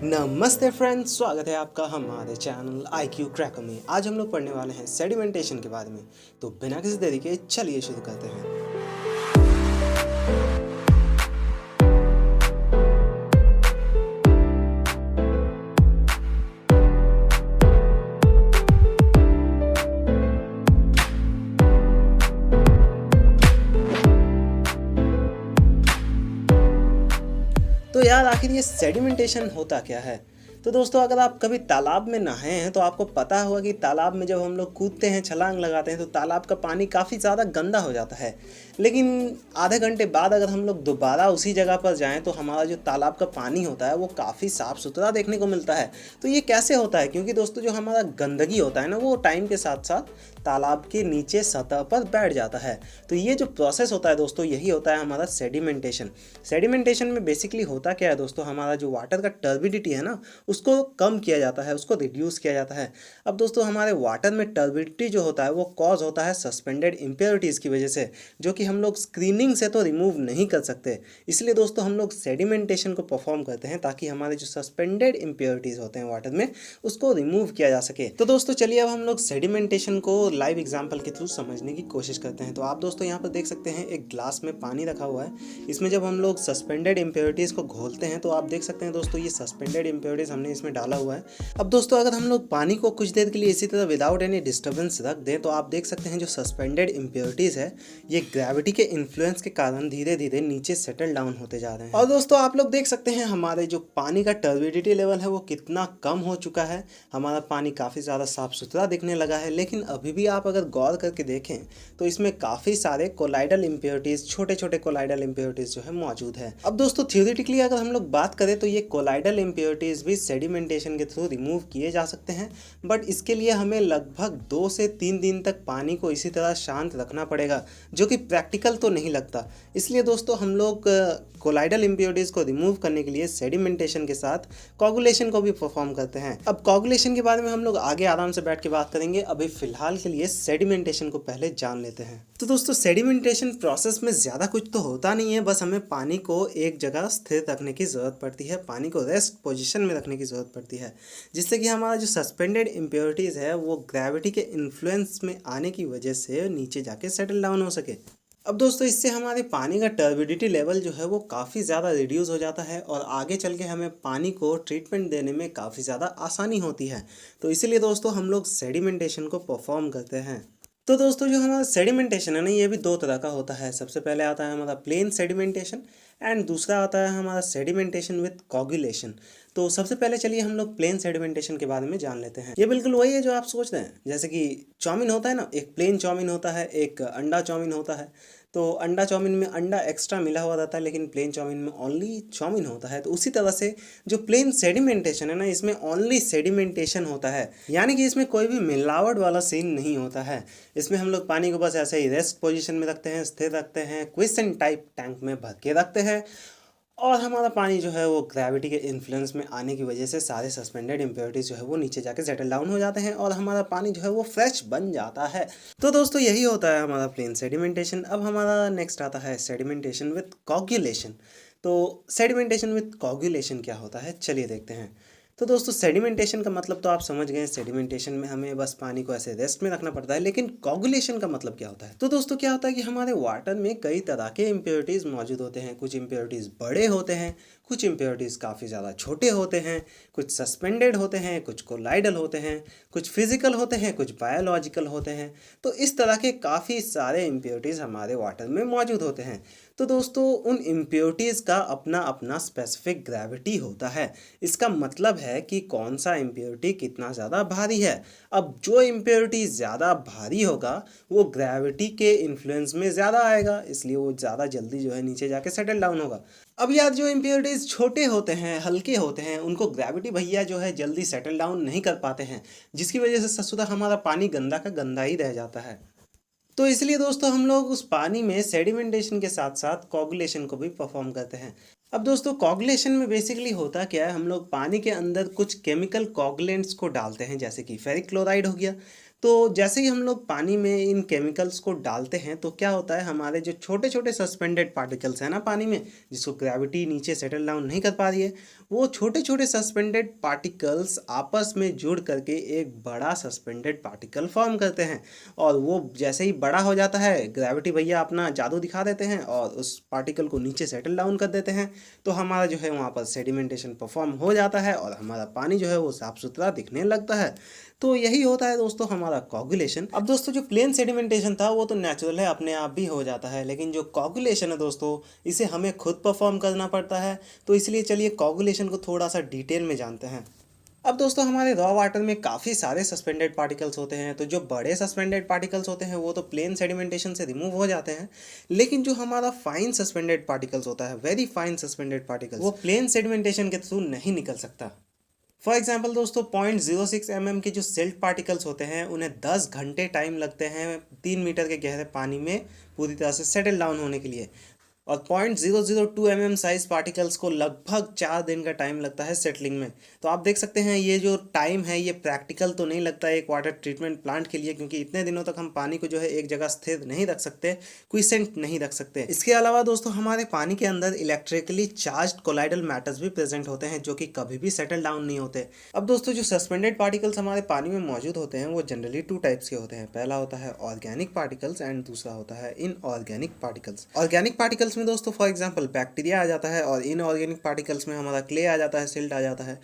नमस्ते फ्रेंड्स, स्वागत है आपका हमारे चैनल IQ क्रैकर में। आज हम लोग पढ़ने वाले हैं सेडिमेंटेशन के बारे में। तो बिना किसी देरी के चलिए शुरू करते हैं। तो यार आखिर ये सेडिमेंटेशन होता क्या है? तो दोस्तों, अगर आप कभी तालाब में नहाए हैं तो आपको पता होगा कि तालाब में जब हम लोग कूदते हैं, छलांग लगाते हैं तो तालाब का पानी काफ़ी ज़्यादा गंदा हो जाता है। लेकिन आधे घंटे बाद अगर हम लोग दोबारा उसी जगह पर जाएं तो हमारा जो तालाब का पानी होता है वो काफ़ी साफ़ सुथरा देखने को मिलता है। तो ये कैसे होता है? क्योंकि दोस्तों, जो हमारा गंदगी होता है ना, वो टाइम के साथ साथ तालाब के नीचे सतह पर बैठ जाता है। तो ये जो प्रोसेस होता है दोस्तों, यही होता है हमारा सेडिमेंटेशन। सेडिमेंटेशन में बेसिकली होता क्या है दोस्तों, हमारा जो वाटर का टर्बिडिटी है ना, उसको कम किया जाता है, उसको रिड्यूस किया जाता है। अब दोस्तों, हमारे वाटर में टर्बिडिटी जो होता है वो कॉज होता है सस्पेंडेड इम्प्योरिटीज़ की वजह से, जो कि हम लोग स्क्रीनिंग से तो रिमूव नहीं कर सकते। इसलिए दोस्तों, हम लोग सेडिमेंटेशन को परफॉर्म करते हैं ताकि हमारे जो सस्पेंडेड इम्प्योरिटीज़ होते हैं वाटर में, उसको रिमूव किया जा सके। तो दोस्तों चलिए, अब हम लोग सेडिमेंटेशन को लाइव एग्जाम्पल के थ्रू समझने की कोशिश करते हैं। तो आप दोस्तों यहाँ पर देख सकते हैं एक ग्लास में पानी रखा हुआ है। इसमें जब हम लोग सस्पेंडेड इम्प्योरिटीज़ को घोलते हैं तो आप देख सकते हैं दोस्तों, ये सस्पेंडेड इम्प्योरिटीज़ हमने इसमें डाला हुआ है। अब दोस्तों, अगर हम लोग पानी को कुछ देर के लिए इसी तरह विदाउट एनी डिस्टर्बेंस रख दें तो आप देख सकते हैं जो सस्पेंडेड इम्प्योरिटीज़ है, ये ग्रेविटी के इन्फ्लुएंस के कारण धीरे धीरे नीचे सेटल डाउन होते जा रहे हैं। और दोस्तों, आप लोग देख सकते हैं हमारे जो पानी का टर्बिडिटी लेवल है वो कितना कम हो चुका है। हमारा पानी काफ़ी ज़्यादा साफ सुथरा दिखने लगा है। लेकिन अभी भी आप अगर गौर करके देखें तो इसमें काफ़ी सारे कोलाइडल इम्प्योरिटीज़, छोटे छोटे कोलाइडल इम्प्योरिटीज़ जो है मौजूद है। अब दोस्तों, थ्योरेटिकली अगर हम लोग बात करें तो ये कोलाइडल इम्प्योरिटीज़ भी सेडिमेंटेशन के थ्रू रिमूव किए जा सकते हैं, बट इसके लिए हमें लगभग 2 से 3 दिन तक पानी को इसी तरह शांत रखना पड़ेगा, जो कि प्रैक्टिकल तो नहीं लगता। इसलिए दोस्तों, हम लोग कोलाइडल इम्प्योरिटीज़ को रिमूव करने के लिए सेडिमेंटेशन के साथ कोगुलेशन को भी परफॉर्म करते हैं। अब कोगुलेशन के बारे में हम लोग आगे आराम से बैठ के बात करेंगे। अभी फिलहाल के लिए सेडिमेंटेशन को पहले जान लेते हैं। तो दोस्तों, सेडिमेंटेशन प्रोसेस में ज़्यादा कुछ तो होता नहीं है, बस हमें पानी को एक जगह स्थिर रखने की ज़रूरत पड़ती है, पानी को रेस्ट पोजीशन में रखने की ज़रूरत पड़ती है, जिससे कि हमारा जो सस्पेंडेड इम्प्योरिटीज़ है वो ग्रेविटी के इन्फ्लुएंस में आने की वजह से नीचे जाके सेटल डाउन हो सके। अब दोस्तों, इससे हमारे पानी का टर्बिडिटी लेवल जो है वो काफ़ी ज़्यादा रिड्यूस हो जाता है और आगे चल के हमें पानी को ट्रीटमेंट देने में काफ़ी ज़्यादा आसानी होती है। तो इसीलिए दोस्तों, हम लोग सेडिमेंटेशन को परफॉर्म करते हैं। तो दोस्तों, जो हमारा सेडिमेंटेशन है ना, ये भी 2 तरह का होता है। सबसे पहले आता है हमारा प्लेन सेडिमेंटेशन एंड दूसरा आता है हमारा सेडिमेंटेशन विथ कोगुलेशन। तो सबसे पहले चलिए हम लोग प्लेन सेडिमेंटेशन के बारे में जान लेते हैं। ये बिल्कुल वही है जो आप सोच रहे हैं। जैसे कि चाउमीन होता है ना, एक प्लेन चाउमीन होता है, एक अंडा चाउमीन होता है। तो अंडा चाउमीन में अंडा एक्स्ट्रा मिला हुआ रहता है, लेकिन प्लेन चाउमीन में ओनली चाउमीन होता है। तो उसी तरह से जो प्लेन सेडिमेंटेशन है ना, इसमें ओनली सेडिमेंटेशन होता है, यानी कि इसमें कोई भी मिलावट वाला सीन नहीं होता है। इसमें हम लोग पानी को बस ऐसे ही रेस्ट पोजीशन में रखते हैं, स्थिर रखते हैं, क्वेश्चन टाइप टैंक में भर के रखते हैं और हमारा पानी जो है वो ग्रेविटी के इन्फ्लुएंस में आने की वजह से सारे सस्पेंडेड इम्प्योरिटीज़ जो है वो नीचे जाके सेटल डाउन हो जाते हैं और हमारा पानी जो है वो फ्रेश बन जाता है। तो दोस्तों, यही होता है हमारा प्लेन सेडिमेंटेशन। अब हमारा नेक्स्ट आता है सेडिमेंटेशन विथ कोगुलेशन। तो सेडिमेंटेशन विथ कोगुलेशन क्या होता है, चलिए देखते हैं। तो दोस्तों, सेडिमेंटेशन का मतलब तो आप समझ गए। सेडिमेंटेशन में हमें बस पानी को ऐसे रेस्ट में रखना पड़ता है, लेकिन कोगुलेशन का मतलब क्या होता है? तो दोस्तों, क्या होता है कि हमारे वाटर में कई तरह के इम्प्योरिटीज़ मौजूद होते हैं। कुछ इम्प्योरिटीज़ बड़े होते हैं, कुछ इम्प्योरिटीज़ काफ़ी ज़्यादा छोटे होते हैं, कुछ सस्पेंडेड होते हैं, कुछ कोलाइडल होते हैं, कुछ फिजिकल होते हैं, कुछ बायोलॉजिकल होते हैं। तो इस तरह के काफ़ी सारे इम्प्योरिटीज़ हमारे वाटर में मौजूद होते हैं। तो दोस्तों, उन इम्प्योरिटीज़ का अपना अपना स्पेसिफिक ग्रेविटी होता है। इसका मतलब है कि कौन सा इम्प्योरिटी कितना ज़्यादा भारी है। अब जो इम्प्योरिटी ज़्यादा भारी होगा वो ग्रेविटी के इन्फ्लुएंस में ज़्यादा आएगा, इसलिए वो ज़्यादा जल्दी जो है नीचे जाके सेटल डाउन होगा। अब यार, जो इम्प्योरिटीज़ छोटे होते हैं, हल्के होते हैं, उनको ग्रेविटी भैया जो है जल्दी सेटल डाउन नहीं कर पाते हैं, जिसकी वजह से ससुदा हमारा पानी गंदा का गंदा ही रह जाता है। तो इसलिए दोस्तों, हम लोग उस पानी में सेडिमेंटेशन के साथ साथ कोगुलेशन को भी परफॉर्म करते हैं। अब दोस्तों, कोगुलेशन में बेसिकली होता क्या है, हम लोग पानी के अंदर कुछ केमिकल कोगुलेंट्स को डालते हैं, जैसे कि फेरिक क्लोराइड हो गया। तो जैसे ही हम लोग पानी में इन केमिकल्स को डालते हैं तो क्या होता है, हमारे जो छोटे छोटे सस्पेंडेड पार्टिकल्स हैं ना पानी में, जिसको ग्रेविटी नीचे सेटल डाउन नहीं कर पा रही है, वो छोटे छोटे सस्पेंडेड पार्टिकल्स आपस में जुड़ करके एक बड़ा सस्पेंडेड पार्टिकल फॉर्म करते हैं। और वो जैसे ही बड़ा हो जाता है, ग्रेविटी भैया अपना जादू दिखा देते हैं और उस पार्टिकल को नीचे सेटल डाउन कर देते हैं। तो हमारा जो है वहाँ पर सेडिमेंटेशन परफॉर्म हो जाता है और हमारा पानी जो है वो साफ सुथरा दिखने लगता है। तो यही होता है दोस्तों हमारा कोगुलेशन। अब दोस्तों जो प्लेन सेडिमेंटेशन था वो तो नेचुरल है, अपने आप भी हो जाता है, लेकिन जो कोगुलेशन है दोस्तों, इसे हमें खुद परफॉर्म करना पड़ता है। तो इसलिए चलिए कोगुलेशन को थोड़ा सा डिटेल में जानते हैं। अब दोस्तों हमारे रॉ वाटर में काफ़ी सारे सस्पेंडेड पार्टिकल्स होते हैं। तो जो बड़े सस्पेंडेड पार्टिकल्स होते हैं वो तो प्लेन सेडिमेंटेशन से रिमूव हो जाते हैं, लेकिन जो हमारा फाइन सस्पेंडेड पार्टिकल्स होता है, वेरी फाइन सस्पेंडेड पार्टिकल्स, वो प्लेन सेडिमेंटेशन के थ्रू नहीं निकल सकता। फॉर एग्जाम्पल दोस्तों 0.06 mm के जो सिल्ट पार्टिकल्स होते हैं उन्हें 10 घंटे टाइम लगते हैं 3 मीटर के गहरे पानी में पूरी तरह से सेटल डाउन होने के लिए। और 0.002 mm साइज पार्टिकल्स को लगभग 4 दिन का टाइम लगता है सेटलिंग में। तो आप देख सकते हैं ये जो टाइम है ये प्रैक्टिकल तो नहीं लगता है एक वाटर ट्रीटमेंट प्लांट के लिए, क्योंकि इतने दिनों तक हम पानी को जो है एक जगह स्थिर नहीं रख सकते, क्विसेंट नहीं रख सकते। इसके अलावा दोस्तों हमारे पानी के अंदर इलेक्ट्रिकली चार्ज्ड कोलाइडल मैटर्स भी प्रेजेंट होते हैं जो कि कभी भी सेटल डाउन नहीं होते। अब दोस्तों जो सस्पेंडेड पार्टिकल्स हमारे पानी में मौजूद होते हैं वो जनरली 2 टाइप्स के होते हैं। पहला होता है ऑर्गेनिक पार्टिकल्स एंड दूसरा होता है इनऑर्गेनिक पार्टिकल्स। ऑर्गेनिक पार्टिकल्स में दोस्तों फॉर एग्जांपल बैक्टीरिया आ जाता है और इनऑर्गेनिक पार्टिकल्स में हमारा क्ले आ जाता है, सिल्ट आ जाता है।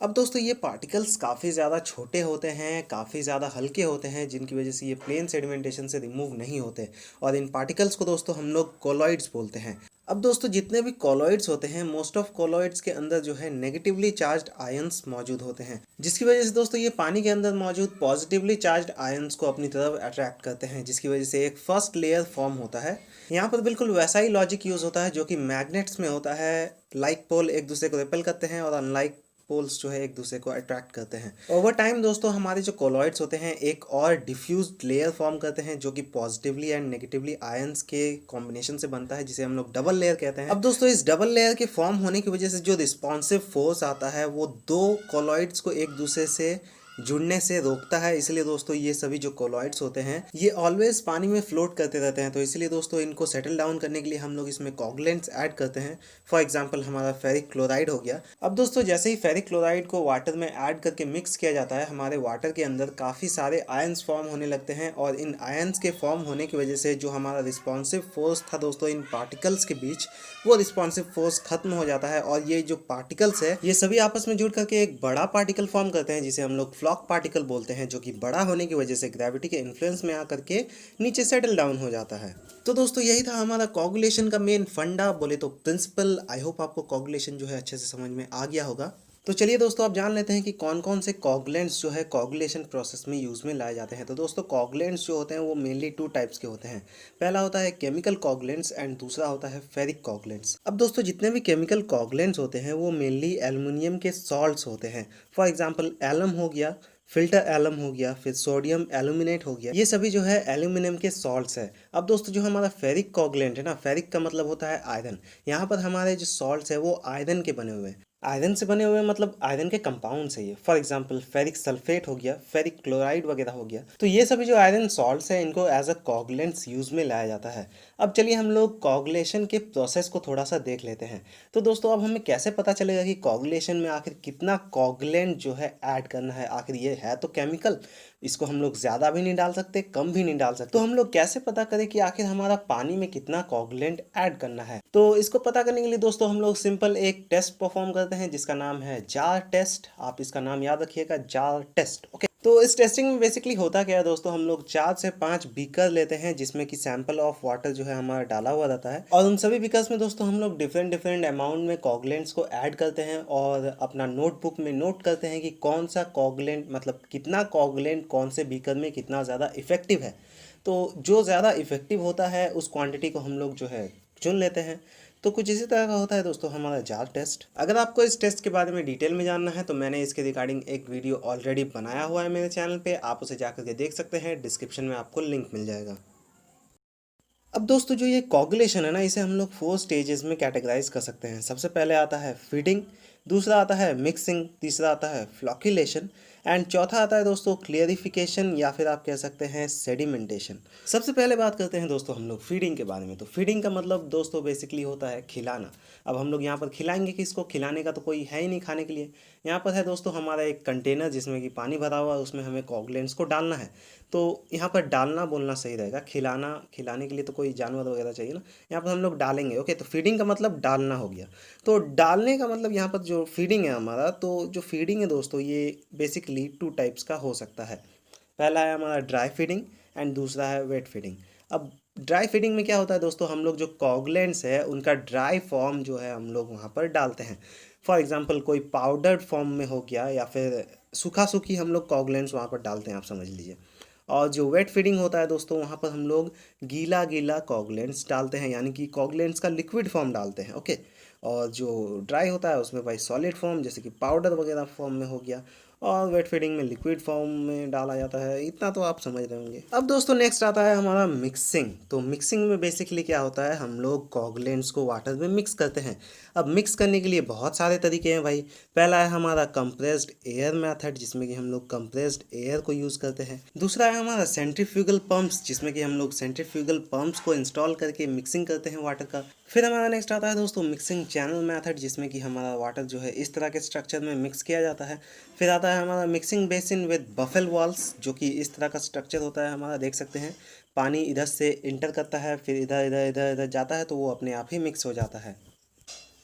अब दोस्तों ये पार्टिकल्स काफ़ी ज़्यादा छोटे होते हैं, काफ़ी ज़्यादा हल्के होते हैं, जिनकी वजह से ये प्लेन सेडिमेंटेशन से रिमूव नहीं होते और इन पार्टिकल्स को दोस्तों हम लोग कोलॉइड्स बोलते हैं। अब दोस्तों जितने भी कोलॉइड्स होते हैं, मोस्ट ऑफ कोलॉइड्स के अंदर जो है नेगेटिवली चार्ज्ड आयंस मौजूद होते हैं, जिसकी वजह से दोस्तों ये पानी के अंदर मौजूद पॉजिटिवली चार्ज्ड आयंस को अपनी तरफ अट्रैक्ट करते हैं, जिसकी वजह से एक फर्स्ट लेयर फॉर्म होता है। यहाँ पर बिल्कुल वैसा ही लॉजिक यूज होता है जो कि मैग्नेट्स में होता है। लाइक पोल एक दूसरे को रिपेल करते हैं और अनलाइक पोल्स जो है एक दूसरे को अट्रैक्ट करते हैं। ओवर टाइम दोस्तों हमारे जो कोलॉइड्स होते हैं एक और डिफ्यूज्ड लेयर फॉर्म करते हैं जो कि पॉजिटिवली एंड नेगेटिवली आयंस के कॉम्बिनेशन से बनता है, जिसे हम लोग डबल लेयर कहते हैं। अब दोस्तों इस डबल लेयर के फॉर्म होने की वजह से जो रिस्पॉन्सिव फोर्स आता है वो 2 कोलॉइड्स को एक दूसरे से जुड़ने से रोकता है। इसलिए दोस्तों ये सभी जो कोलॉइड्स होते हैं ये ऑलवेज पानी में फ्लोट करते रहते हैं। तो इसलिए दोस्तों इनको सेटल डाउन करने के लिए हम लोग इसमें कोगुलेंट्स ऐड करते हैं। फॉर एग्जांपल हमारा फेरिक क्लोराइड हो गया। अब दोस्तों जैसे ही फेरिक क्लोराइड को वाटर में ऐड करके मिक्स किया जाता है, हमारे वाटर के अंदर काफ़ी सारे आयंस फॉर्म होने लगते हैं और इन आयंस के फॉर्म होने की वजह से जो हमारा रिस्पॉन्सिव फोर्स था दोस्तों इन पार्टिकल्स के बीच, वो रिस्पॉन्सिव फोर्स खत्म हो जाता है और ये जो पार्टिकल्स है ये सभी आपस में जुड़ करके एक बड़ा पार्टिकल फॉर्म करते हैं, जिसे हम लोग फ्लॉक पार्टिकल बोलते हैं, जो कि बड़ा होने की वजह से ग्रेविटी के इन्फ्लुएंस में आकर के नीचे सेटल डाउन हो जाता है। तो दोस्तों यही था हमारा कोगुलेशन का मेन फंडा, बोले तो प्रिंसिपल। आई होप आपको कोगुलेशन जो है अच्छे से समझ में आ गया होगा। तो चलिए दोस्तों आप जान लेते हैं कि कौन कौन से कोगुलेंट्स जो है कोगुलेशन प्रोसेस में यूज़ में लाए जाते हैं। तो दोस्तों कोगुलेंट्स जो होते हैं वो मेनली 2 टाइप्स के होते हैं। पहला होता है केमिकल कोगुलेंट्स एंड दूसरा होता है फेरिक कोगुलेंट्स। अब दोस्तों जितने भी केमिकल कोगुलेंट्स होते हैं वो मेनली एल्युमिनियम के सॉल्ट्स होते हैं। फॉर एग्जाम्पल एलम हो गया, फिल्टर एलम हो गया, फिर सोडियम एल्यूमिनेट हो गया, ये सभी जो है एल्यूमिनियम के सॉल्ट्स है। अब दोस्तों जो हमारा फेरिक कोगुलेंट है ना, फेरिक का मतलब होता है आयरन। यहाँ पर हमारे जो सॉल्ट्स है वो आयरन के बने हुए हैं। आयरन से बने हुए मतलब आयरन के कंपाउंड्स है ये। फॉर एग्जांपल फेरिक सल्फेट हो गया, फेरिक क्लोराइड वगैरह हो गया। तो ये सभी जो आयरन सॉल्ट्स हैं इनको एज अ कोगुलेंट्स यूज़ में लाया जाता है। अब चलिए हम लोग कोगुलेशन के प्रोसेस को थोड़ा सा देख लेते हैं। तो दोस्तों अब हमें कैसे पता चलेगा कि कोगुलेशन में आखिर कितना कोगुलेंट जो है ऐड करना है। आखिर ये है तो केमिकल, इसको हम लोग ज़्यादा भी नहीं डाल सकते, कम भी नहीं डाल सकते। तो हम लोग कैसे पता करें कि आखिर हमारा पानी में कितना कोगुलेंट ऐड करना है। तो इसको पता करने के लिए दोस्तों हम लोग सिंपल एक टेस्ट परफॉर्म करते हैं जिसका नाम है जार टेस्ट। आप इसका नाम याद रखिएगा, जार टेस्ट। ओके, तो इस टेस्टिंग में बेसिकली होता क्या है दोस्तों, हम लोग 4 से 5 बीकर लेते हैं जिसमें कि सैंपल ऑफ वाटर जो है हमारा डाला हुआ रहता है और उन सभी बीकर्स में दोस्तों हम लोग डिफरेंट अमाउंट में कोगुलेंट्स को ऐड करते हैं और अपना नोटबुक में नोट करते हैं कि कौन सा कोगुलेंट मतलब कितना कोगुलेंट कौन से बीकर में कितना ज़्यादा इफेक्टिव है। तो जो ज़्यादा इफेक्टिव होता है उस क्वांटिटी को हम लोग जो है चुन लेते हैं। तो कुछ इसी तरह का होता है दोस्तों हमारा जार टेस्ट। अगर आपको इस टेस्ट के बारे में डिटेल में जानना है तो मैंने इसके रिगार्डिंग एक वीडियो ऑलरेडी बनाया हुआ है मेरे चैनल पे, आप उसे जाकर के देख सकते हैं, डिस्क्रिप्शन में आपको लिंक मिल जाएगा। अब दोस्तों जो ये कोगुलेशन है ना, इसे हम लोग 4 स्टेजेस में कैटेगराइज कर सकते हैं। सबसे पहले आता है फीडिंग, दूसरा आता है मिक्सिंग, तीसरा आता है फ्लॉक्यूलेशन एंड चौथा आता है दोस्तों क्लियरिफिकेशन या फिर आप कह सकते हैं सेडिमेंटेशन। सबसे पहले बात करते हैं दोस्तों हम लोग फीडिंग के बारे में। तो फीडिंग का मतलब दोस्तों बेसिकली होता है खिलाना। अब हम लोग यहाँ पर खिलाएंगे किसको, खिलाने का तो कोई है ही नहीं खाने के लिए। यहाँ पर है दोस्तों हमारा एक कंटेनर जिसमें कि पानी भरा हुआ है, उसमें हमें कॉगलेंट्स को डालना है। तो यहाँ पर डालना बोलना सही रहेगा, खिलाना, खिलाने के लिए तो कोई जानवर वगैरह चाहिए ना, यहाँ पर हम लोग डालेंगे। ओके, तो फीडिंग का मतलब डालना हो गया। तो डालने का मतलब यहाँ पर जो फीडिंग है हमारा, तो जो फीडिंग है दोस्तों ये बेसिकली 2 टाइप्स का हो सकता है। पहला है हमारा ड्राई फीडिंग एंड दूसरा है वेट फीडिंग। अब ड्राई फीडिंग में क्या होता है दोस्तों, हम लोग जो कॉगलेंट्स है उनका ड्राई फॉर्म जो है हम लोग वहाँ पर डालते हैं। फॉर एग्जांपल कोई पाउडर्ड फॉर्म में हो गया या फिर सूखा सूखी हम लोग कॉगलेंट्स वहाँ पर डालते हैं, आप समझ लीजिए। और जो वेट फीडिंग होता है दोस्तों, वहाँ पर हम लोग गीला गीला कॉगलेंट्स डालते हैं, यानी कि कॉगलेंट्स का लिक्विड फॉर्म डालते हैं। ओके, और जो ड्राई होता है उसमें भाई सॉलिड फॉर्म जैसे कि पाउडर वगैरह फॉर्म में हो गया, और वेट फीडिंग में लिक्विड फॉर्म में डाला जाता है। इतना तो आप समझ रहे होंगे। अब दोस्तों नेक्स्ट आता है हमारा मिक्सिंग। तो मिक्सिंग में बेसिकली क्या होता है, हम लोग कॉगलेंट्स को वाटर में मिक्स करते हैं। अब मिक्स करने के लिए बहुत सारे तरीके हैं भाई। पहला है हमारा कंप्रेस्ड एयर मेथड, जिसमें कि हम लोग कंप्रेस्ड एयर को यूज़ करते हैं। दूसरा है हमारा सेंट्रीफ्यूगल पंप्स, जिसमें कि हम लोग सेंट्रीफ्यूगल पंप्स को इंस्टॉल करके मिक्सिंग करते हैं वाटर का। फिर हमारा नेक्स्ट आता है दोस्तों मिक्सिंग चैनल मेथड, जिसमें कि हमारा वाटर जो है इस तरह के स्ट्रक्चर में मिक्स किया जाता है। फिर आता है हमारा mixing basin with baffle walls, जो कि इस तरह का स्ट्रक्चर होता है हमारा, देख सकते हैं। पानी इधर से इंटर करता है, फिर इधर इधर इधर इधर जाता है, तो वो अपने आप ही मिक्स हो जाता है।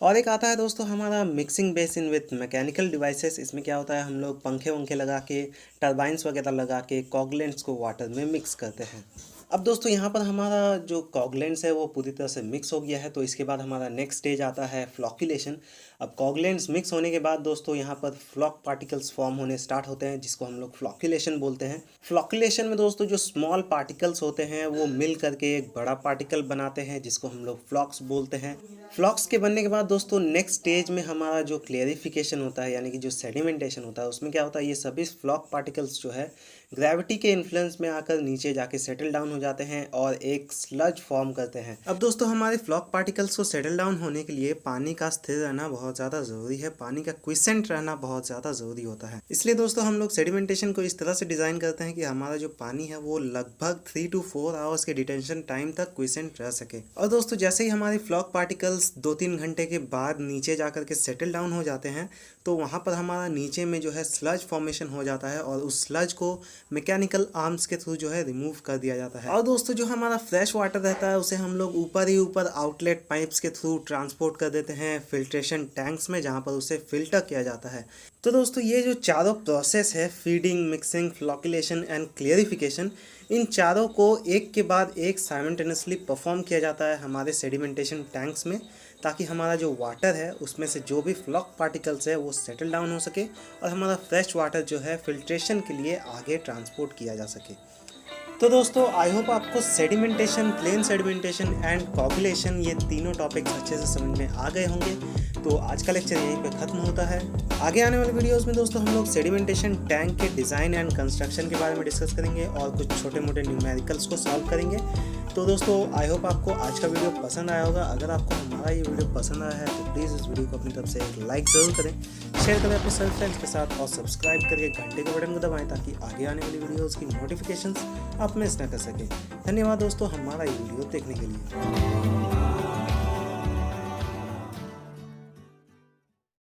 और एक आता है दोस्तों हमारा mixing basin with mechanical devices. इसमें क्या होता है, हम लोग पंखे वंखे लगा के, टरबाइंस वगैरह लगा के कॉगलेंट्स को वाटर में मिक्स करते हैं। अब दोस्तों यहाँ पर हमारा जो कॉगलेंट्स है वो पूरी तरह से मिक्स हो गया है। तो इसके बाद हमारा नेक्स्ट स्टेज आता है फ्लॉक्यूलेशन। अब कॉगलेंट्स मिक्स होने के बाद दोस्तों यहाँ पर फ्लॉक पार्टिकल्स फॉर्म होने स्टार्ट होते हैं, जिसको हम लोग फ्लॉक्यूलेशन बोलते हैं। फ्लॉक्यूलेशन में दोस्तों जो स्मॉल पार्टिकल्स होते हैं वो मिल करके एक बड़ा पार्टिकल बनाते हैं, जिसको हम लोग फ्लॉक्स बोलते हैं। फ्लॉक्स के बनने के बाद दोस्तों नेक्स्ट स्टेज में हमारा जो क्लियरिफिकेशन होता है, यानी कि जो सेडिमेंटेशन होता है, उसमें क्या होता है, ये सभी फ्लॉक पार्टिकल्स जो है ग्रेविटी के इन्फ्लुएंस में आकर नीचे जाके सेटल डाउन हो जाते हैं और एक स्लज फॉर्म करते हैं। अब दोस्तों हमारे फ्लॉक पार्टिकल्स को सेटल डाउन होने के लिए पानी का स्थिर रहना बहुत ज़्यादा ज़रूरी है, पानी का क्विसेंट रहना बहुत ज़्यादा ज़रूरी होता है। इसलिए दोस्तों हम लोग सेडिमेंटेशन को इस तरह से डिज़ाइन करते हैं कि हमारा जो पानी है वो लगभग 3 to 4 आवर्स के डिटेंशन टाइम तक क्विसेंट रह सके। और दोस्तों जैसे ही हमारे फ्लॉक पार्टिकल्स 2-3 घंटे के बाद नीचे जाकर के सेटल डाउन हो जाते हैं, तो वहाँ पर हमारा नीचे में जो है स्लज फॉर्मेशन हो जाता है और उस स्लज को मैकेनिकल आर्म्स के थ्रू जो है रिमूव कर दिया जाता है। और दोस्तों जो हमारा फ्रेश वाटर रहता है उसे हम लोग ऊपर ही ऊपर आउटलेट पाइप्स के थ्रू ट्रांसपोर्ट कर देते हैं फिल्ट्रेशन टैंक्स में, जहाँ पर उसे फिल्टर किया जाता है। तो दोस्तों ये जो चारों प्रोसेस है, फीडिंग, मिक्सिंग, फ्लॉक्यूलेशन एंड क्लियरिफिकेशन, इन चारों को एक के बाद एक साइमल्टेनियसली परफॉर्म किया जाता है हमारे सेडिमेंटेशन टैंक्स में, ताकि हमारा जो वाटर है उसमें से जो भी फ्लॉक पार्टिकल्स है वो सेटल डाउन हो सके और हमारा फ्रेश वाटर जो है फिल्ट्रेशन के लिए आगे ट्रांसपोर्ट किया जा सके। तो दोस्तों आई होप आपको sedimentation, plain sedimentation and coagulation, ये तीनों टॉपिक्स अच्छे से समझ में आ गए होंगे। तो आज का लेक्चर यहीं पे ख़त्म होता है। आगे आने वाले वीडियोस में दोस्तों हम लोग सेडिमेंटेशन टैंक के डिज़ाइन एंड कंस्ट्रक्शन के बारे में डिस्कस करेंगे और कुछ छोटे मोटे न्यूमेरिकल्स को सॉल्व करेंगे। तो दोस्तों आई होप आपको आज का वीडियो पसंद आया होगा। अगर आपको हमारा ये वीडियो पसंद आया है तो प्लीज़ इस वीडियो को अपनी तरफ से एक लाइक ज़रूर करें, शेयर करें अपने सभी फ्रेंड्स के साथ और सब्सक्राइब करके घंटे के बटन को दबाएं ताकि आगे आने वाली वीडियोस की नोटिफिकेशंस आप मिस ना कर सकें। धन्यवाद दोस्तों हमारा ये वीडियो देखने के लिए।